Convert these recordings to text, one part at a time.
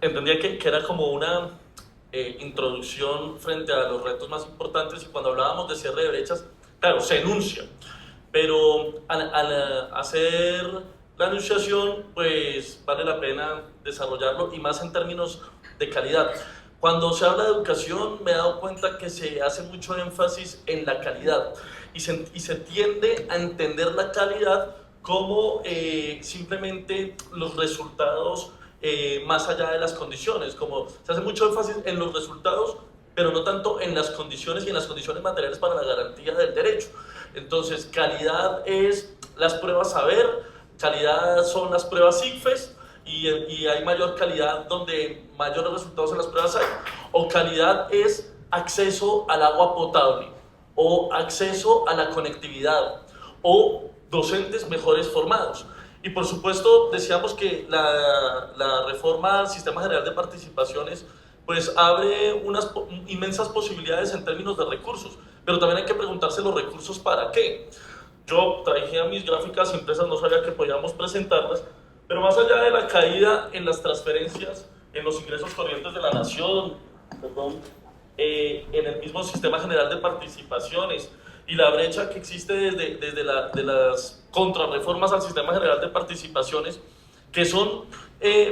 entendía que era como una introducción frente a los retos más importantes, y cuando hablábamos de cierre de brechas, claro, se enuncia, pero al hacer la enunciación, pues vale la pena desarrollarlo, y más en términos de calidad. Cuando se habla de educación, me he dado cuenta que se hace mucho énfasis en la calidad, y se tiende a entender la calidad como simplemente los resultados más allá de las condiciones, como se hace mucho énfasis en los resultados, pero no tanto en las condiciones y en las condiciones materiales para la garantía del derecho. Entonces, calidad es las pruebas saber, calidad son las pruebas ICFES, y hay mayor calidad donde mayores resultados en las pruebas hay, o calidad es acceso al agua potable, o acceso a la conectividad, o docentes mejores formados. Y por supuesto decíamos que la reforma al Sistema General de Participaciones pues abre unas inmensas posibilidades en términos de recursos, pero también hay que preguntarse los recursos para qué. Yo traje a mis gráficas impresas, no sabía que podíamos presentarlas, pero más allá de la caída en las transferencias, en los ingresos corrientes de la nación, perdón, en el mismo Sistema General de Participaciones, y la brecha que existe desde las contrarreformas al Sistema General de Participaciones, que son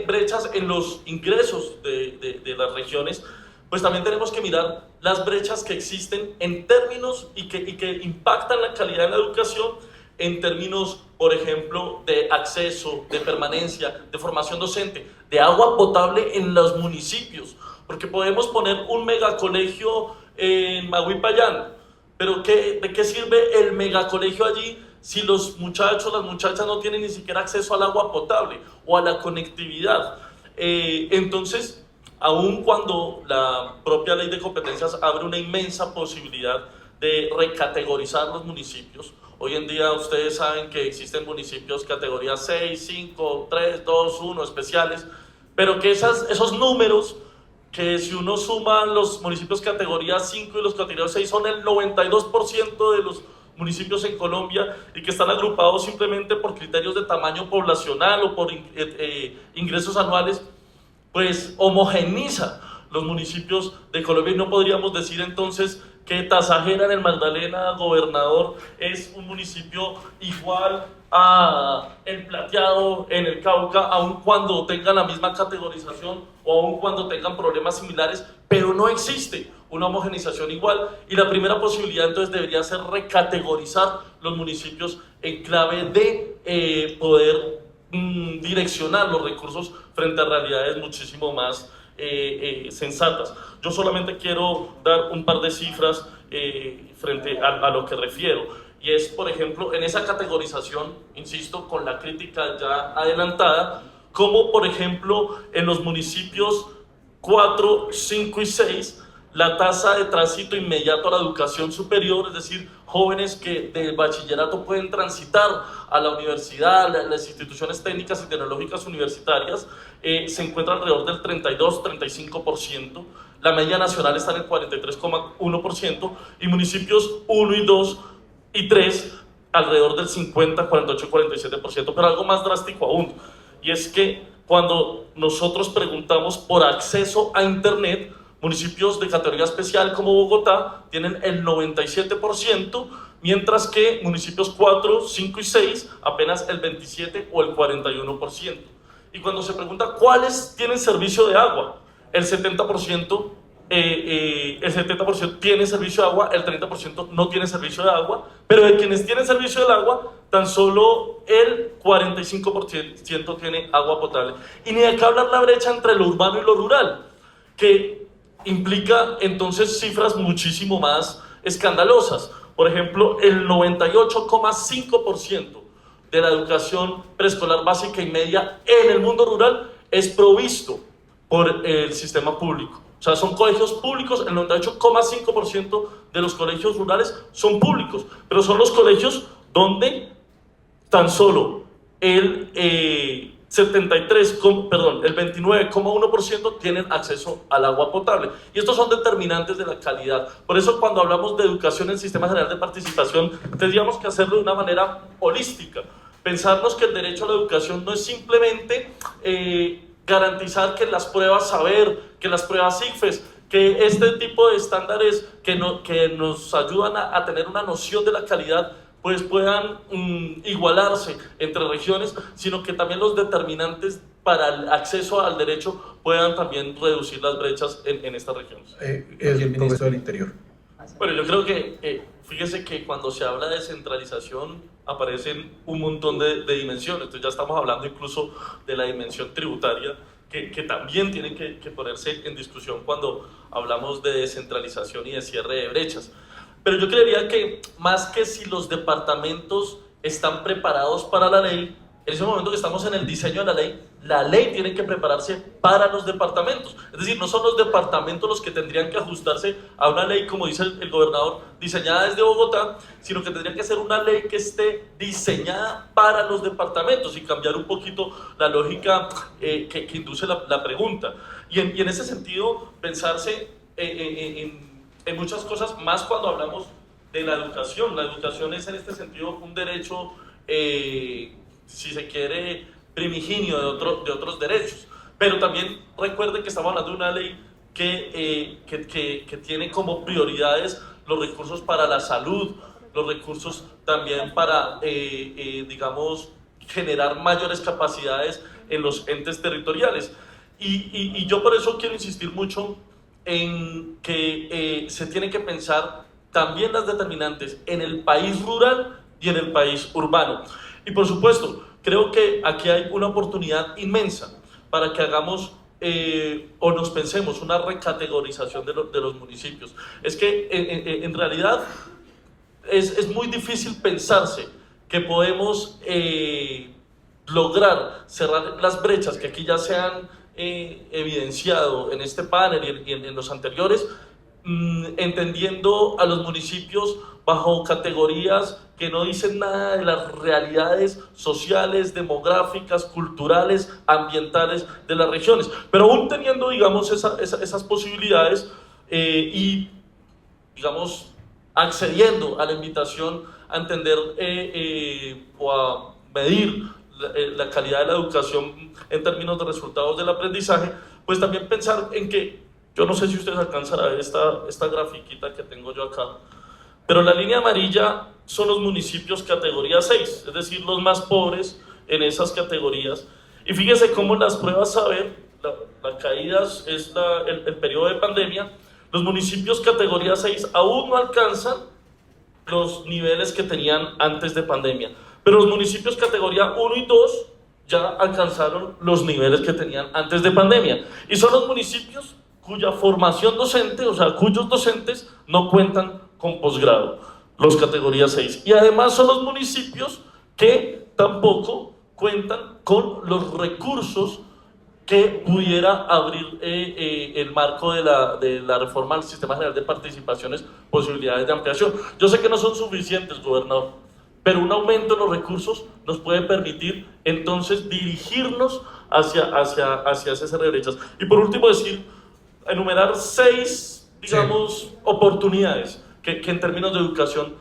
brechas en los ingresos de las regiones, pues también tenemos que mirar las brechas que existen en términos y que impactan la calidad de la educación en términos, por ejemplo, de acceso, de permanencia, de formación docente, de agua potable en los municipios, porque podemos poner un megacolegio en Maguipayán, pero ¿de qué sirve el megacolegio allí si los muchachos, las muchachas no tienen ni siquiera acceso al agua potable o a la conectividad? Entonces, aun cuando la propia ley de competencias abre una inmensa posibilidad de recategorizar los municipios, hoy en día ustedes saben que existen municipios categoría 6, 5, 3, 2, 1, especiales, pero que esos números, que si uno suma los municipios categoría 5 y los categoría 6, son el 92% de los municipios en Colombia, y que están agrupados simplemente por criterios de tamaño poblacional o por ingresos anuales, pues homogeniza los municipios de Colombia. Y no podríamos decir entonces que Tasajera en el Magdalena, Gobernador, es un municipio igual a El Plateado en el Cauca, aun cuando tengan la misma categorización o aun cuando tengan problemas similares, pero no existe una homogenización igual. Y la primera posibilidad entonces debería ser recategorizar los municipios en clave de poder direccionar los recursos frente a realidades muchísimo más sensatas. Yo solamente quiero dar un par de cifras frente a lo que refiero, y es, por ejemplo, en esa categorización, insisto, con la crítica ya adelantada, como por ejemplo en los municipios 4, 5 y 6, la tasa de tránsito inmediato a la educación superior, es decir, jóvenes que del bachillerato pueden transitar a la universidad, a las instituciones técnicas y tecnológicas universitarias, se encuentra alrededor del 32-35%, la media nacional está en el 43,1%, y municipios 1 y 2 y 3 alrededor del 50, 48, 47%, pero algo más drástico aún, y es que cuando nosotros preguntamos por acceso a internet, municipios de categoría especial como Bogotá tienen el 97%, mientras que municipios 4, 5 y 6 apenas el 27 o el 41%. Y cuando se pregunta cuáles tienen servicio de agua, el 70%, el 70% tiene servicio de agua, el 30% no tiene servicio de agua, pero de quienes tienen servicio del agua, tan solo el 45% tiene agua potable. Y ni de qué hablar la brecha entre lo urbano y lo rural, que implica entonces cifras muchísimo más escandalosas. Por ejemplo, el 98,5% de la educación preescolar básica y media en el mundo rural es provisto por el sistema público. O sea, son colegios públicos, el 98,5% de los colegios rurales son públicos, pero son los colegios donde tan solo el 29,1% tienen acceso al agua potable. Y estos son determinantes de la calidad. Por eso cuando hablamos de educación en el Sistema General de Participación, tendríamos que hacerlo de una manera holística. Pensarnos que el derecho a la educación no es simplemente garantizar que las pruebas saber, que las pruebas ICFES, que este tipo de estándares que nos ayudan a tener una noción de la calidad, pues puedan igualarse entre regiones, sino que también los determinantes para el acceso al derecho puedan también reducir las brechas en estas regiones. El profesor del Interior. Bueno, yo creo que, fíjese que cuando se habla de descentralización aparecen un montón de dimensiones, entonces ya estamos hablando incluso de la dimensión tributaria, que también tiene que ponerse en discusión cuando hablamos de descentralización y de cierre de brechas. Pero yo creería que más que si los departamentos están preparados para la ley, en ese momento que estamos en el diseño de la ley tiene que prepararse para los departamentos. Es decir, no son los departamentos los que tendrían que ajustarse a una ley, como dice el gobernador, diseñada desde Bogotá, sino que tendría que ser una ley que esté diseñada para los departamentos y cambiar un poquito la lógica que induce la pregunta. Y en ese sentido, pensarse en muchas cosas, más cuando hablamos de la educación. La educación es en este sentido un derecho, si se quiere, primigenio de otros derechos. Pero también recuerde que estamos hablando de una ley que tiene como prioridades los recursos para la salud, los recursos también para, digamos, generar mayores capacidades en los entes territoriales. Y yo por eso quiero insistir mucho en que se tiene que pensar también las determinantes en el país rural y en el país urbano. Y por supuesto, creo que aquí hay una oportunidad inmensa para que hagamos o nos pensemos una recategorización de los municipios. Es que en realidad es muy difícil pensarse que podemos lograr cerrar las brechas que aquí ya se han evidenciado en este panel y en los anteriores, entendiendo a los municipios bajo categorías que no dicen nada de las realidades sociales, demográficas, culturales, ambientales de las regiones, pero aún teniendo, digamos, esas posibilidades y, digamos, accediendo a la invitación a entender o a medir la calidad de la educación en términos de resultados del aprendizaje, pues también pensar en que, yo no sé si ustedes alcanzan a ver esta grafiquita que tengo yo acá, pero la línea amarilla son los municipios categoría 6, es decir, los más pobres en esas categorías. Y fíjense cómo las pruebas saber, la caída es el periodo de pandemia, los municipios categoría 6 aún no alcanzan los niveles que tenían antes de pandemia, pero los municipios categoría 1 y 2 ya alcanzaron los niveles que tenían antes de pandemia. Y son los municipios cuya formación docente, o sea, cuyos docentes no cuentan con posgrado, los categorías 6. Y además son los municipios que tampoco cuentan con los recursos que pudiera abrir el marco de la reforma al Sistema General de Participaciones, posibilidades de ampliación. Yo sé que no son suficientes, gobernador, pero un aumento en los recursos nos puede permitir entonces dirigirnos hacia esas brechas. Y por último enumerar 6, digamos, oportunidades que en términos de educación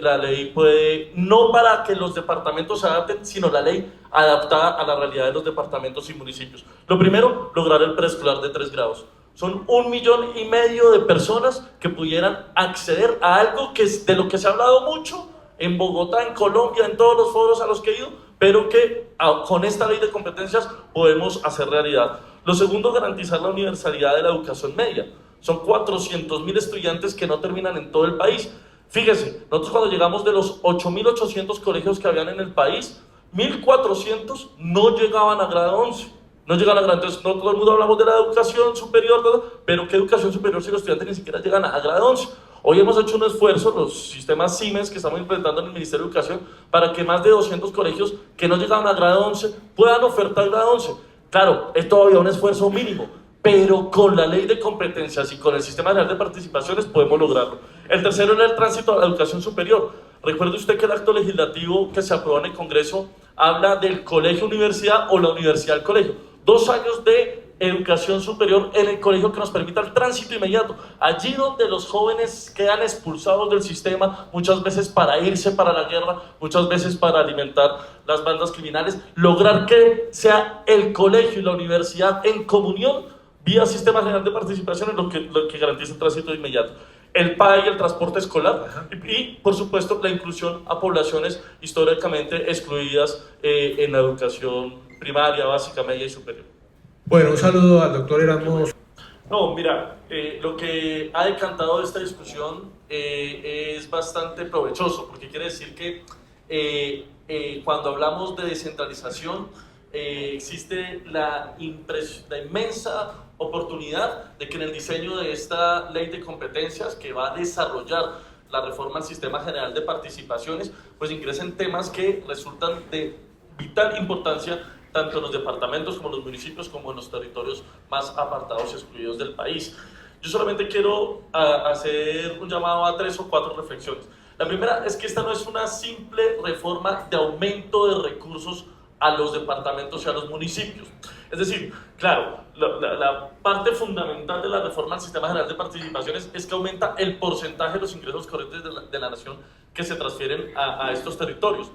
la ley puede, no para que los departamentos se adapten, sino la ley adaptada a la realidad de los departamentos y municipios. Lo primero, lograr el preescolar de 3 grados. Son 1,5 millones de personas que pudieran acceder a algo de lo que se ha hablado mucho en Bogotá, en Colombia, en todos los foros a los que he ido, pero que con esta ley de competencias podemos hacer realidad. Lo segundo, garantizar la universalidad de la educación media. Son 400,000 estudiantes que no terminan en todo el país. Fíjese, nosotros cuando llegamos de los 8.800 colegios que habían en el país, 1.400 no llegaban a grado 11. No llegan a grado, entonces no todo el mundo hablamos de la educación superior, pero ¿qué educación superior si los estudiantes ni siquiera llegan a grado 11? Hoy hemos hecho un esfuerzo, los sistemas Siemens que estamos implementando en el Ministerio de Educación, para que más de 200 colegios que no llegaban a grado 11 puedan ofertar grado 11. Claro, es todavía un esfuerzo mínimo, pero con la ley de competencias y con el Sistema General de Participaciones podemos lograrlo. El tercero era el tránsito a la educación superior. Recuerde usted que el acto legislativo que se aprobó en el Congreso habla del colegio-universidad o la universidad al colegio. 2 años de educación superior en el colegio que nos permita el tránsito inmediato. Allí donde los jóvenes quedan expulsados del sistema, muchas veces para irse para la guerra, muchas veces para alimentar las bandas criminales, lograr que sea el colegio y la universidad en comunión, vía Sistema General de Participación, en lo que garantiza el tránsito inmediato. El PAE y el transporte escolar y, por supuesto, la inclusión a poblaciones históricamente excluidas en la educación primaria, básica, media y superior. Bueno, un saludo al doctor Erasmo. No, mira, lo que ha decantado de esta discusión es bastante provechoso, porque quiere decir que cuando hablamos de descentralización existe la inmensa oportunidad de que en el diseño de esta ley de competencias que va a desarrollar la reforma al Sistema General de Participaciones, pues ingresen temas que resultan de vital importancia tanto en los departamentos como en los municipios como en los territorios más apartados y excluidos del país. Yo solamente quiero hacer un llamado a 3 o 4 reflexiones. La primera es que esta no es una simple reforma de aumento de recursos a los departamentos y a los municipios. Es decir, claro, la parte fundamental de la reforma al Sistema General de Participaciones es que aumenta el porcentaje de los ingresos corrientes de la nación que se transfieren a estos territorios.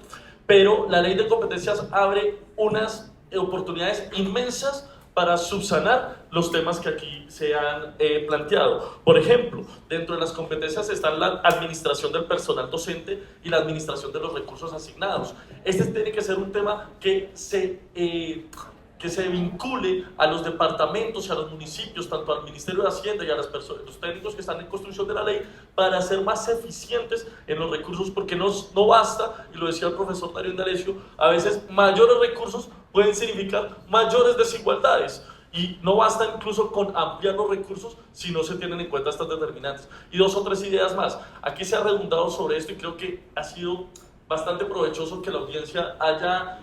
Pero la ley de competencias abre unas oportunidades inmensas para subsanar los temas que aquí se han planteado. Por ejemplo, dentro de las competencias están la administración del personal docente y la administración de los recursos asignados. Este tiene que ser un tema que se vincule a los departamentos y a los municipios, tanto al Ministerio de Hacienda y a los técnicos que están en construcción de la ley, para ser más eficientes en los recursos, porque no basta, y lo decía el profesor Darío Indalecio, a veces mayores recursos pueden significar mayores desigualdades, y no basta incluso con ampliar los recursos si no se tienen en cuenta estas determinantes. Y 2 o 3 ideas más. Aquí se ha redundado sobre esto y creo que ha sido bastante provechoso que la audiencia haya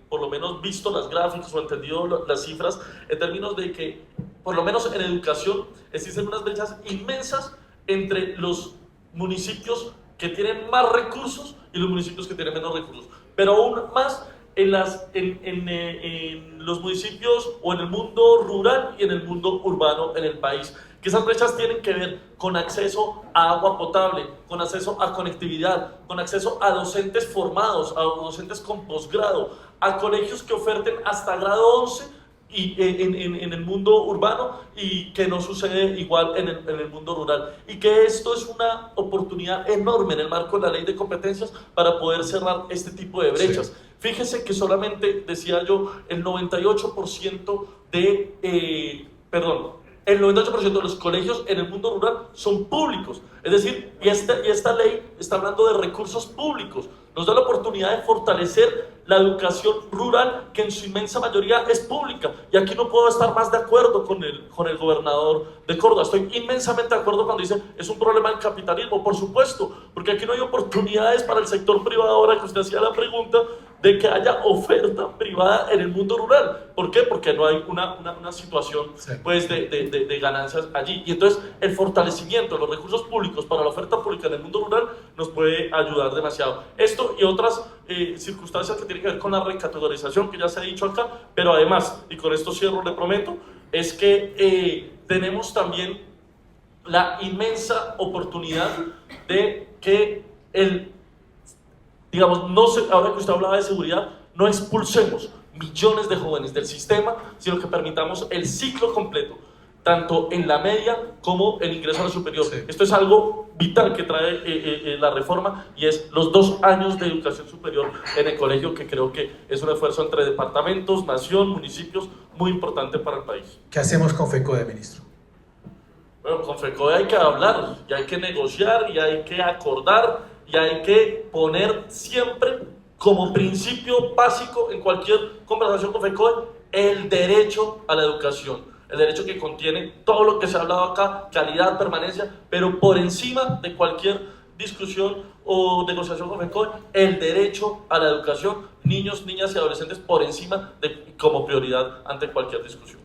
por lo menos visto las gráficas o entendido las cifras en términos de que, por lo menos en educación, existen unas brechas inmensas entre los municipios que tienen más recursos y los municipios que tienen menos recursos, pero aún más en los municipios o en el mundo rural y en el mundo urbano en el país. Que esas brechas tienen que ver con acceso a agua potable, con acceso a conectividad, con acceso a docentes formados, a docentes con posgrado, a colegios que oferten hasta grado 11 y en el mundo urbano, y que no sucede igual en el mundo rural. Y que esto es una oportunidad enorme en el marco de la ley de competencias para poder cerrar este tipo de brechas. Sí. Fíjese que solamente, decía yo, el 98% el 98% de los colegios en el mundo rural son públicos. Es decir, y esta ley está hablando de recursos públicos. Nos da la oportunidad de fortalecer la educación rural, que en su inmensa mayoría es pública. Y aquí no puedo estar más de acuerdo con el gobernador de Córdoba. Estoy inmensamente de acuerdo cuando dice es un problema del capitalismo. Por supuesto, porque aquí no hay oportunidades para el sector privado. Ahora que usted hacía la pregunta de que haya oferta privada en el mundo rural. ¿Por qué? Porque no hay una situación pues, de ganancias allí. Y entonces el fortalecimiento de los recursos públicos para la oferta pública en el mundo rural nos puede ayudar demasiado. Esto y otras circunstancias que tienen que ver con la recategorización, que ya se ha dicho acá, pero además, y con esto cierro, le prometo, es que tenemos también la inmensa oportunidad de que ahora que usted hablaba de seguridad, no expulsemos millones de jóvenes del sistema, sino que permitamos el ciclo completo, tanto en la media como el ingreso a la superior. Sí. Esto es algo vital que trae la reforma, y es los 2 años de educación superior en el colegio, que creo que es un esfuerzo entre departamentos, nación, municipios, muy importante para el país. ¿Qué hacemos con FECODE, ministro? Bueno, con FECODE hay que hablar, y hay que negociar, y hay que acordar, y hay que poner siempre como principio básico en cualquier conversación con FECODE el derecho a la educación, el derecho que contiene todo lo que se ha hablado acá, calidad, permanencia, pero por encima de cualquier discusión o negociación con FECODE, el derecho a la educación, niños, niñas y adolescentes por encima como prioridad ante cualquier discusión.